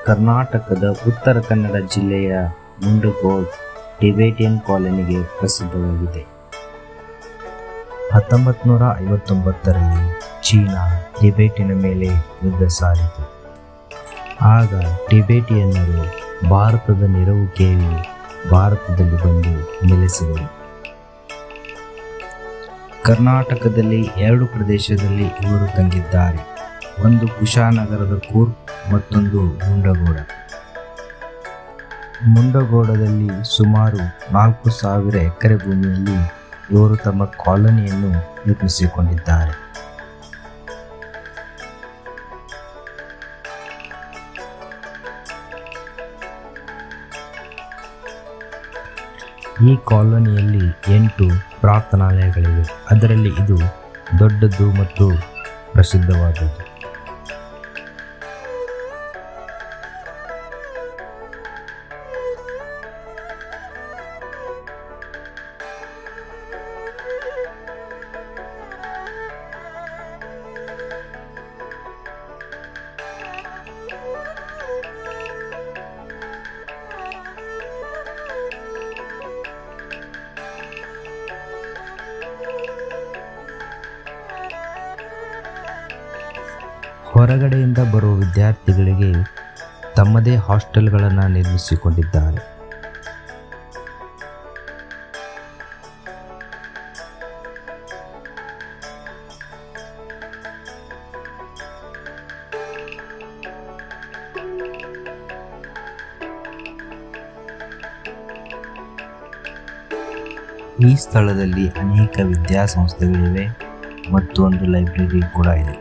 ಕರ್ನಾಟಕದ ಉತ್ತರ ಕನ್ನಡ ಜಿಲ್ಲೆಯ ಮುಂಡಗೋಡ್ ಟಿಬೆಟಿಯನ್ ಕಾಲೋನಿಗೆ ಪ್ರಸಿದ್ಧವಾಗಿದೆ. 1959ರಲ್ಲಿ ಚೀನಾ ಟಿಬೆಟಿನ ಮೇಲೆ ಯುದ್ಧ ಸಾರಿತು. ಆಗ ಟಿಬೆಟಿಯನ್ನರು ಭಾರತದ ನೆರವು ಕೇಳಿ ಭಾರತದಲ್ಲಿ ಬಂದು ನೆಲೆಸಿದರು. ಕರ್ನಾಟಕದಲ್ಲಿ 2 ಪ್ರದೇಶದಲ್ಲಿ ಇವರು ತಂಗಿದ್ದಾರೆ. ಒಂದು ಕುಶಾನಗರದ ಕೂರ್ಗ್, ಮತ್ತೊಂದು ಮುಂಡಗೋಡ. ಮುಂಡಗೋಡದಲ್ಲಿ ಸುಮಾರು 4,000 ಎಕರೆ ಭೂಮಿಯಲ್ಲಿ ಇವರು ತಮ್ಮ ಕಾಲೋನಿಯನ್ನು ನಿರ್ಮಿಸಿಕೊಂಡಿದ್ದಾರೆ. ಈ ಕಾಲೋನಿಯಲ್ಲಿ 8 ಪ್ರಾರ್ಥನಾಲಯಗಳಿವೆ. ಅದರಲ್ಲಿ ಇದು ದೊಡ್ಡದು ಮತ್ತು ಪ್ರಸಿದ್ಧವಾದದ್ದು. ಹೊರಗಡೆಯಿಂದ ಬರುವ ವಿದ್ಯಾರ್ಥಿಗಳಿಗೆ ತಮ್ಮದೇ ಹಾಸ್ಟೆಲ್ಗಳನ್ನು ನಿರ್ಮಿಸಿಕೊಂಡಿದ್ದಾರೆ. ಈ ಸ್ಥಳದಲ್ಲಿ ಅನೇಕ ವಿದ್ಯಾಸಂಸ್ಥೆಗಳಿವೆ ಮತ್ತು ಒಂದು ಲೈಬ್ರರಿ ಕೂಡ ಇದೆ.